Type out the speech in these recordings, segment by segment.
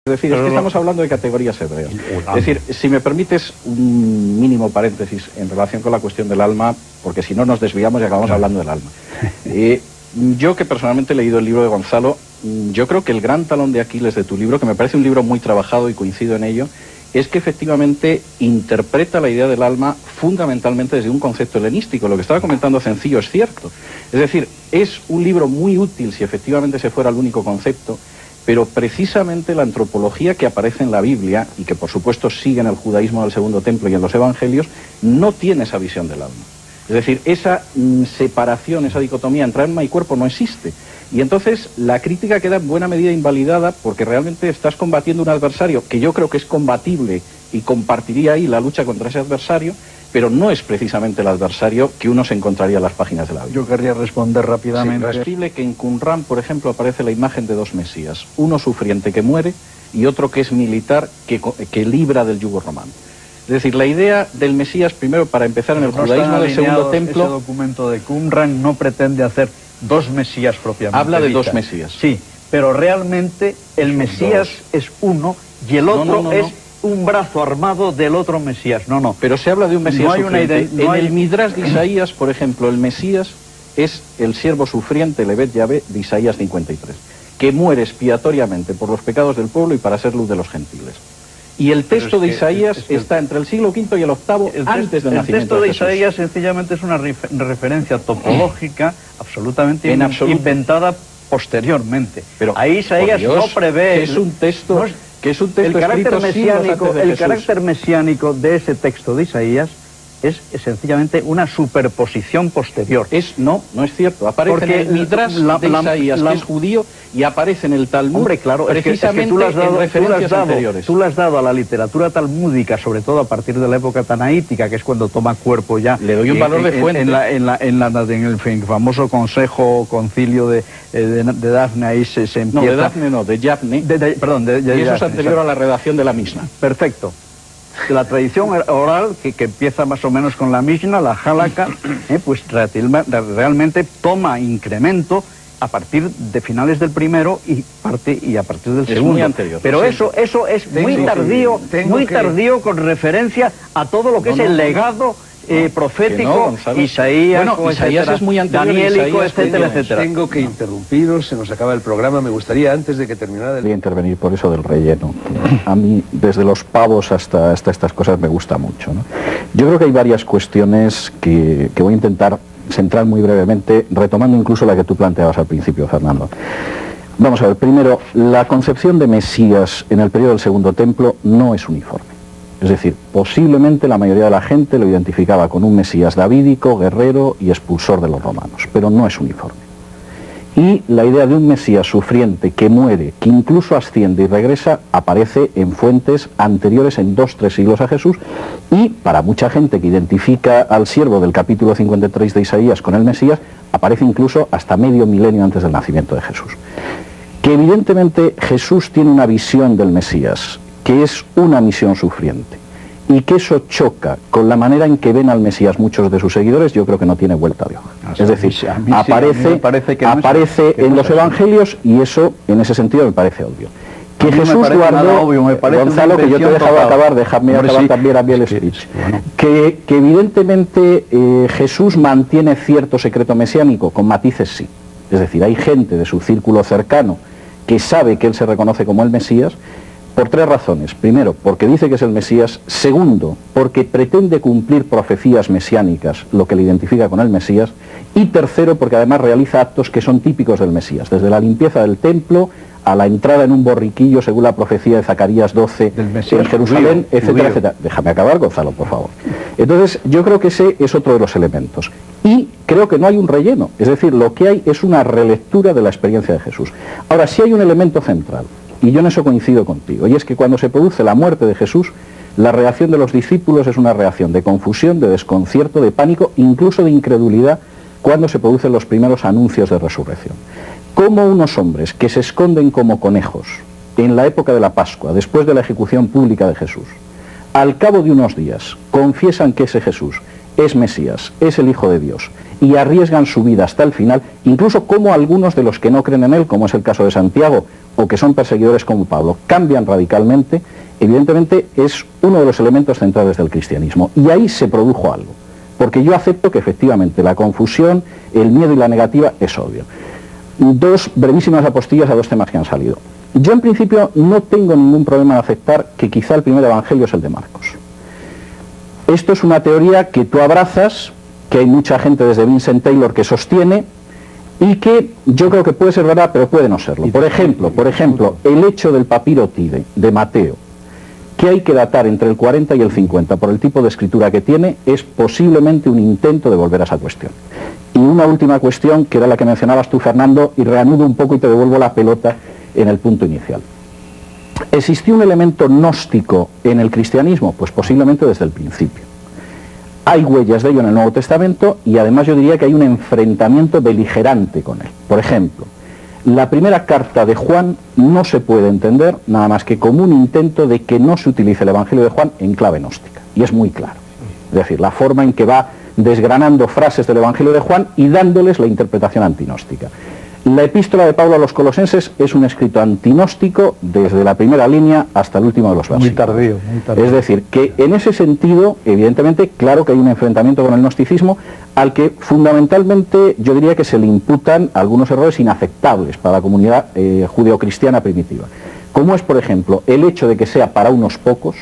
Es decir, es que estamos hablando de categorías hebreas. Es decir, si me permites un mínimo paréntesis en relación con la cuestión del alma, porque si no nos desviamos y acabamos hablando del alma. Yo que personalmente he leído el libro de Gonzalo, yo creo que el gran talón de Aquiles de tu libro, que me parece un libro muy trabajado y coincido en ello, es que efectivamente interpreta la idea del alma fundamentalmente desde un concepto helenístico. Lo que estaba comentando Cencillo es cierto. Es decir, es un libro muy útil si efectivamente ese fuera el único concepto, pero precisamente la antropología que aparece en la Biblia, y que por supuesto sigue en el judaísmo del Segundo Templo y en los evangelios, no tiene esa visión del alma. Es decir, esa separación, esa dicotomía entre alma y cuerpo no existe. Y entonces la crítica queda en buena medida invalidada porque realmente estás combatiendo un adversario que yo creo que es combatible y compartiría ahí la lucha contra ese adversario, pero no es precisamente el adversario que uno se encontraría en las páginas de la Biblia. Yo querría responder rápidamente. Sí, es posible que en Qumran, por ejemplo, aparece la imagen de dos mesías, uno sufriente que muere y otro que es militar que libra del yugo romano. Es decir, la idea del Mesías, primero, para empezar, en el judaísmo del Segundo Templo... Ese documento de Qumran no pretende hacer dos Mesías propiamente. Habla de dos Mesías. Sí, pero realmente el Mesías es uno y el otro es un brazo armado del otro Mesías. No. Pero se habla de un Mesías sufriente. En el Midrash de Isaías, por ejemplo, el Mesías es el siervo sufriente, el Evet Yahvé, de Isaías 53, que muere expiatoriamente por los pecados del pueblo y para ser luz de los gentiles. Y el texto de Isaías está entre el siglo V y el VIII antes del nacimiento de Jesús. El texto de Isaías sencillamente es una referencia topológica absolutamente inventada posteriormente. Pero ahí Isaías no prevé... Es un texto... el carácter mesiánico de ese texto de Isaías es sencillamente una superposición posterior. No es cierto. Aparece en el Midrash de Isaías, que es judío, y aparece en el Talmud, hombre, claro, precisamente en referencias anteriores. Tú le has dado a la literatura talmúdica, sobre todo a partir de la época tanaítica, que es cuando toma cuerpo ya... Le doy un valor de fuente. En el famoso concilio de Dafne, ahí se empieza... No, de Dafne no, de Yavne. Y eso es anterior a la redacción de la Mishnah. Perfecto. La tradición oral, que empieza más o menos con la Mishnah, la Halakha, pues realmente toma incremento a partir de finales del primero y a partir del segundo. Muy anterior. Pero eso es muy tardío con referencia a todo lo que es el legado profético, Isaías, Isaías es muy anterior, daniélico, etcétera. Tengo que interrumpiros, se nos acaba el programa. Me gustaría, antes de que terminara... Quería intervenir por eso del relleno. A mí, desde los pavos hasta estas cosas, me gusta mucho, ¿no? Yo creo que hay varias cuestiones que voy a intentar centrar muy brevemente, retomando incluso la que tú planteabas al principio, Fernando. Vamos a ver, primero, la concepción de Mesías en el periodo del Segundo Templo no es uniforme. Es decir, posiblemente la mayoría de la gente lo identificaba con un Mesías davídico, guerrero y expulsor de los romanos, pero no es uniforme. Y la idea de un Mesías sufriente que muere, que incluso asciende y regresa, aparece en fuentes anteriores en 2-3 siglos a Jesús, y para mucha gente que identifica al siervo del capítulo 53 de Isaías con el Mesías, aparece incluso hasta medio milenio antes del nacimiento de Jesús. Que evidentemente Jesús tiene una visión del Mesías, que es una misión sufriente, y que eso choca con la manera en que ven al Mesías muchos de sus seguidores, yo creo que no tiene vuelta de hoja. Es decir, aparece en los evangelios, y eso, en ese sentido, me parece obvio. Que Jesús guardó, Gonzalo, que yo te he dejado acabar, déjame acabar también a mí el speech, que evidentemente Jesús mantiene cierto secreto mesiánico, con matices sí. Es decir, hay gente de su círculo cercano que sabe que él se reconoce como el Mesías, por 3 razones. Primero, porque dice que es el Mesías. Segundo, porque pretende cumplir profecías mesiánicas, lo que le identifica con el Mesías. Y tercero, porque además realiza actos que son típicos del Mesías, desde la limpieza del templo a la entrada en un borriquillo, según la profecía de Zacarías 12, en Jerusalén, etcétera, etcétera. Déjame acabar, Gonzalo, por favor. Entonces, yo creo que ese es otro de los elementos. Y creo que no hay un relleno. Es decir, lo que hay es una relectura de la experiencia de Jesús. Ahora, sí hay un elemento central, y yo en eso coincido contigo, y es que cuando se produce la muerte de Jesús, la reacción de los discípulos es una reacción de confusión, de desconcierto, de pánico, incluso de incredulidad, cuando se producen los primeros anuncios de resurrección. Como unos hombres que se esconden como conejos en la época de la Pascua, después de la ejecución pública de Jesús, al cabo de unos días confiesan que ese Jesús es Mesías, es el Hijo de Dios, y arriesgan su vida hasta el final, incluso como algunos de los que no creen en él, como es el caso de Santiago, o que son perseguidores como Pablo, cambian radicalmente, evidentemente es uno de los elementos centrales del cristianismo. Y ahí se produjo algo, porque yo acepto que efectivamente la confusión, el miedo y la negativa es obvio. Dos brevísimas apostillas a dos temas que han salido. Yo en principio no tengo ningún problema en aceptar que quizá el primer evangelio es el de Marcos. Esto es una teoría que tú abrazas, que hay mucha gente desde Vincent Taylor que sostiene, y que yo creo que puede ser verdad, pero puede no serlo. Por ejemplo, el hecho del papiro Tide, de Mateo, que hay que datar entre el 40 y el 50 por el tipo de escritura que tiene, es posiblemente un intento de volver a esa cuestión. Y una última cuestión, que era la que mencionabas tú, Fernando, y reanudo un poco y te devuelvo la pelota en el punto inicial. ¿Existió un elemento gnóstico en el cristianismo? Pues posiblemente desde el principio. Hay huellas de ello en el Nuevo Testamento y además yo diría que hay un enfrentamiento beligerante con él. Por ejemplo, la primera carta de Juan no se puede entender nada más que como un intento de que no se utilice el Evangelio de Juan en clave gnóstica. Y es muy claro. Es decir, la forma en que va desgranando frases del Evangelio de Juan y dándoles la interpretación antinóstica. La epístola de Pablo a los Colosenses es un escrito antinóstico desde la primera línea hasta el último de los versículos. Muy tardío. Es decir, que en ese sentido, evidentemente, claro que hay un enfrentamiento con el gnosticismo al que fundamentalmente yo diría que se le imputan algunos errores inaceptables para la comunidad judeocristiana primitiva. Como es, por ejemplo, el hecho de que sea para unos pocos,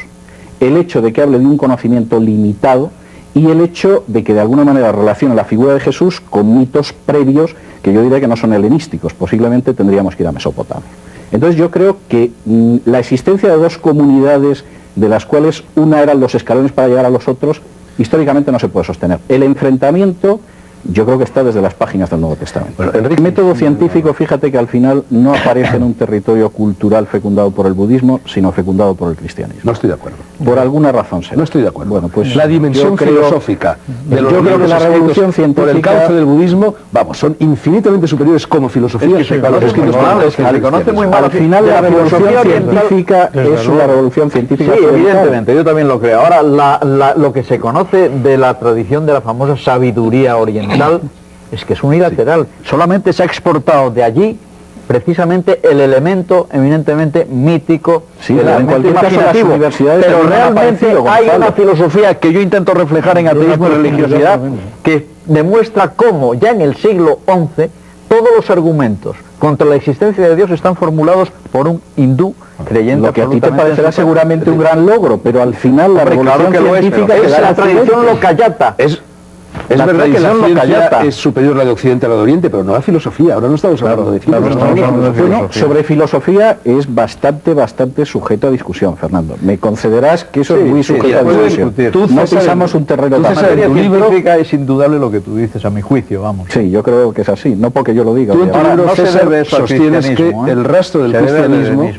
el hecho de que hable de un conocimiento limitado y el hecho de que de alguna manera relacione la figura de Jesús con mitos previos que yo diría que no son helenísticos, posiblemente tendríamos que ir a Mesopotamia. Entonces yo creo que la existencia de dos comunidades, de las cuales una eran los escalones para llegar a los otros, históricamente no se puede sostener. El enfrentamiento yo creo que está desde las páginas del Nuevo Testamento. Bueno, el método científico, fíjate que al final no aparece en un territorio cultural fecundado por el budismo, sino fecundado por el cristianismo. No estoy de acuerdo. Por alguna razón será. No estoy de acuerdo. Bueno, pues la dimensión filosófica de los libros que la revolución científica por el cauce del budismo, vamos, son infinitamente superiores como filosofía a los escritos se conoce muy mal. Al final la revolución científica es una revolución científica. Sí, evidentemente, yo también lo creo. Ahora, lo que se conoce de la tradición de la famosa sabiduría oriental es que es unilateral. Solamente se ha exportado de allí precisamente el elemento eminentemente mítico, el elemento imaginativo, pero realmente hay una filosofía que yo intento reflejar en ateísmo y religiosidad que demuestra cómo ya en el siglo XI todos los argumentos contra la existencia de Dios están formulados por un hindú creyente. Lo que a ti te parecerá seguramente un gran logro, pero al final la revolución científica es la tradición locayata. Es verdad que la ciencia es superior a la de Occidente a la de Oriente, pero no la filosofía. Ahora no estamos hablando de filosofía. Bueno, sobre filosofía es bastante sujeto a discusión, Fernando. Me concederás que eso es muy sujeto a discusión. No pisamos un terreno tan materia científica, es indudable lo que tú dices, a mi juicio, vamos. Sí, yo creo que es así, no porque yo lo diga. Tú en tu libro, César, sostienes que el rastro del cristianismo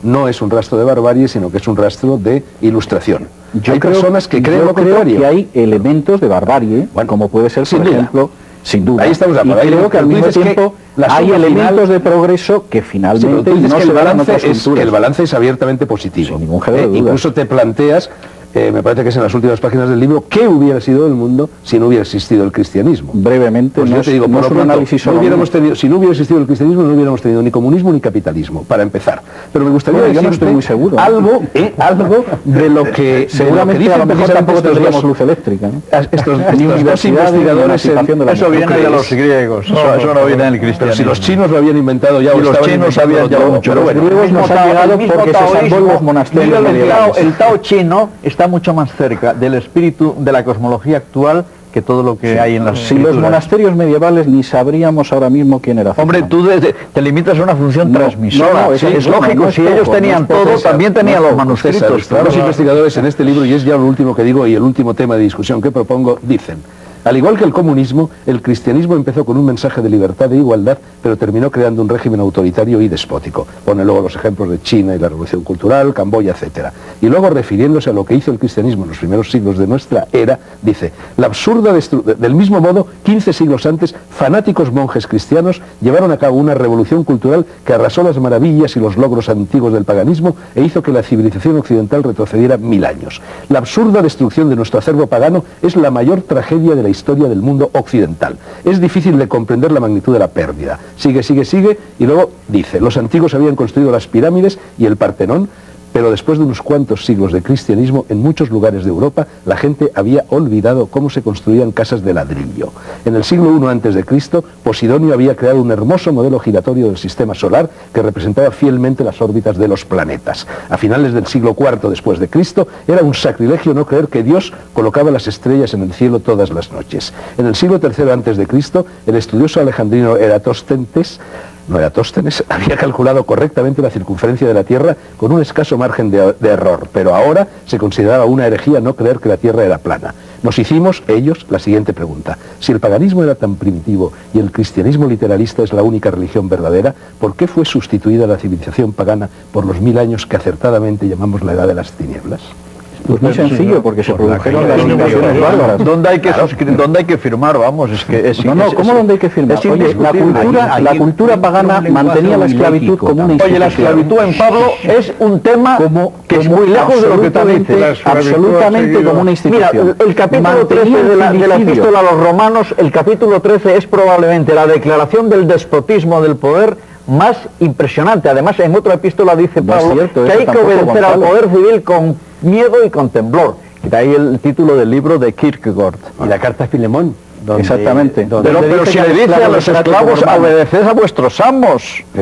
no es un rastro de barbarie, sino que es un rastro de ilustración. Hay personas que creen lo contrario. Que hay elementos de barbarie, como puede ser, por ejemplo, sin duda. Ahí estamos de acuerdo. Y creo que al mismo tiempo hay elementos de progreso que finalmente no se dan en otras culturas. El balance es abiertamente positivo. Sin ningún género de dudas. Incluso te planteas, me parece que es en las últimas páginas del libro, ¿qué hubiera sido el mundo si no hubiera existido el cristianismo? Brevemente, pues yo te digo, por lo pronto, si no hubiera existido el cristianismo, no hubiéramos tenido ni comunismo ni capitalismo, para empezar. Pero me gustaría yo no estoy muy seguro. Algo de lo que seguramente a lo mejor tampoco tendríamos luz eléctrica, ¿no? Estos dos investigadores, eso viene de los griegos, eso no viene del cristianismo. Pero si los chinos lo habían inventado ya, y los chinos habían ya mucho. Los griegos nos han llegado porque se salvó en los monasterios medievales. El Tao chino está mucho más cerca del espíritu de la cosmología actual que todo lo que hay en las Si los monasterios medievales ni sabríamos ahora mismo quién era. Hombre, tú te limitas a una función transmisora. Es lógico, si ellos tenían todo, también tenían los manuscritos. Los investigadores en este libro, y es ya lo último que digo y el último tema de discusión que propongo, dicen: Al igual que el comunismo, el cristianismo empezó con un mensaje de libertad e igualdad, pero terminó creando un régimen autoritario y despótico. Pone luego los ejemplos de China y la Revolución Cultural, Camboya, etc. Y luego, refiriéndose a lo que hizo el cristianismo en los primeros siglos de nuestra era, dice: la absurda del mismo modo, 15 siglos antes, fanáticos monjes cristianos llevaron a cabo una revolución cultural que arrasó las maravillas y los logros antiguos del paganismo e hizo que la civilización occidental retrocediera 1000 años. La absurda destrucción de nuestro acervo pagano es la mayor tragedia de la historia del mundo occidental. Es difícil de comprender la magnitud de la pérdida. Sigue, y luego dice: los antiguos habían construido las pirámides y el Partenón, pero después de unos cuantos siglos de cristianismo, en muchos lugares de Europa, la gente había olvidado cómo se construían casas de ladrillo. En el siglo I a.C., Posidonio había creado un hermoso modelo giratorio del sistema solar que representaba fielmente las órbitas de los planetas. A finales del siglo IV después de Cristo, era un sacrilegio no creer que Dios colocaba las estrellas en el cielo todas las noches. En el siglo III a.C., el estudioso alejandrino Eratóstenes había calculado correctamente la circunferencia de la Tierra con un escaso margen de error, pero ahora se consideraba una herejía no creer que la Tierra era plana. Nos hicimos, ellos, la siguiente pregunta: si el paganismo era tan primitivo y el cristianismo literalista es la única religión verdadera, ¿por qué fue sustituida la civilización pagana por los 1000 años que acertadamente llamamos la Edad de las Tinieblas? Pues muy sencillo, porque se produjeron las invasiones bárbaras. ¿Dónde hay que firmar? Vamos, es que es... ¿cómo dónde hay que firmar? Oye, la cultura pagana mantenía la esclavitud como una institución. Oye, la esclavitud en Pablo es un tema que es muy lejos de lo que tú dices. Absolutamente como una institución. Mira, el capítulo 13 de la epístola a los romanos, el capítulo 13 es probablemente la declaración del despotismo del poder más impresionante. Además, en otra epístola dice Pablo que hay que obedecer al poder civil con miedo y con temblor. Y de ahí el título del libro de Kierkegaard. Y la carta a Filemón. Exactamente. Pero si le dice a los esclavos: obedeced a vuestros amos y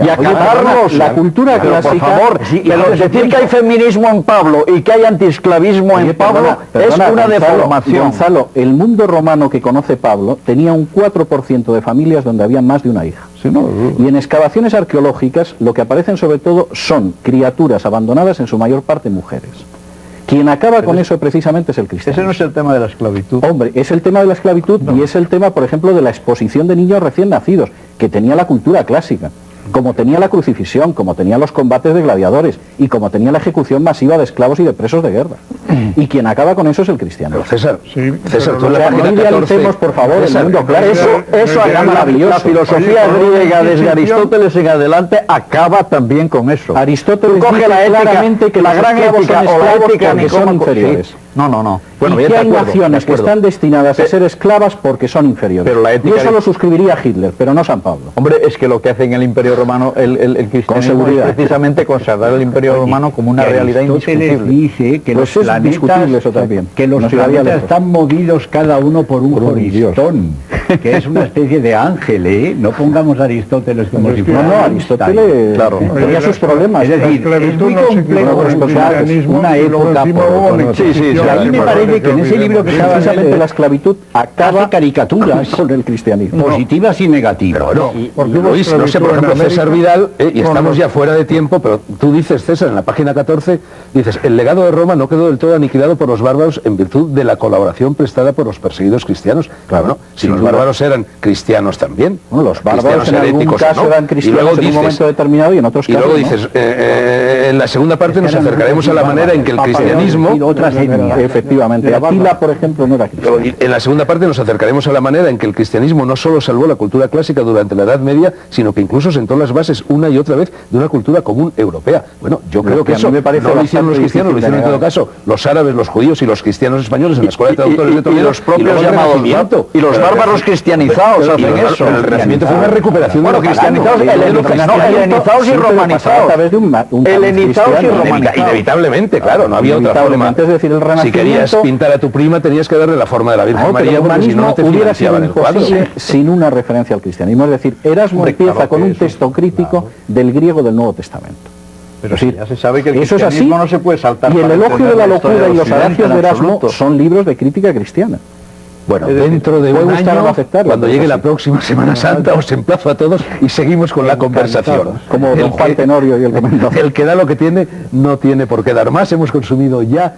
acatarlos. La cultura clásica, por favor, pero decir que hay feminismo en Pablo y que hay antiesclavismo en Pablo es una deformación. Gonzalo, el mundo romano que conoce Pablo tenía un 4% de familias donde había más de una hija. Sí, no. Y en excavaciones arqueológicas lo que aparecen sobre todo son criaturas abandonadas, en su mayor parte mujeres. Quien acaba con eso precisamente es el cristianismo. Ese no es el tema de la esclavitud. Hombre, es el tema de la esclavitud y es el tema, por ejemplo, de la exposición de niños recién nacidos, que tenía la cultura clásica, como tenía la crucifixión, como tenía los combates de gladiadores y como tenía la ejecución masiva de esclavos y de presos de guerra. Y quien acaba con eso es el cristiano. César, tú no idealicemos, por favor, el mundo clásico. Eso era maravilloso. La filosofía griega desde Aristóteles en adelante acaba también con eso. Aristóteles coge la ética, claramente que la gran ética o la ética que son inferiores. No. Bueno, y que hay naciones que están destinadas a ser esclavas porque son inferiores. Pero la ética y eso lo suscribiría Hitler, pero no San Pablo. Hombre, es que lo que hace en el Imperio Romano el cristianismo es precisamente consagrar el Imperio Romano como una realidad indiscutible. Dice que los planetas están movidos cada uno por un horistón, que es una especie de ángel, No pongamos a Aristóteles como si fuera... No, Aristóteles tenía sus problemas. Es decir, es muy complejo una época por... A mí me parece que en ese libro que estaba precisamente la esclavitud acaba caricaturas con el cristianismo. Positivas y negativas. Luis, no sé, por ejemplo, César Vidal, y estamos ya fuera de tiempo, pero tú dices, César, en la página 14, dices: el legado de Roma no quedó del todo aniquilado por los bárbaros en virtud de la colaboración prestada por los perseguidos cristianos. Claro, ¿no? Si los bárbaros eran cristianos también. Bueno, los bárbaros en algún caso eran cristianos en un momento determinado y en otros casos luego dices, en la segunda parte nos acercaremos a la manera en que el cristianismo... Efectivamente, Atila, por ejemplo, no era cristiano. En la segunda parte nos acercaremos a la manera en que el cristianismo no solo salvó la cultura clásica durante la Edad Media, sino que incluso sentó las bases una y otra vez de una cultura común europea. Bueno, yo creo que eso me parece no lo hicieron los cristianos, lo hicieron en todo caso los árabes, los judíos y los cristianos españoles en la Escuela de Traductores de Toledo. Y los propios llamados y los bárbaros cristianizados hacen eso. El Renacimiento fue una recuperación. Bueno, cristianizados, helenizados y romanizados. Helenizados y romanizados. Inevitablemente, claro, no había otra forma. Es decir, el Renacimiento... Si querías pintar a tu prima, tenías que darle la forma de la Virgen María, porque si no, no te financiaban el cuadro. Sin una referencia al cristianismo. Es decir, Erasmo empieza con un texto crítico del griego del Nuevo Testamento. Pero sí, ya se sabe que el cristianismo no se puede saltar. Y el elogio de la locura y los adagios de Erasmo son libros de crítica cristiana. Bueno, dentro de un año, cuando llegue la próxima Semana Santa, os emplazo a todos y seguimos con la conversación. Como don Juan Tenorio y el comentario. El que da lo que tiene, no tiene por qué dar más. Hemos consumido ya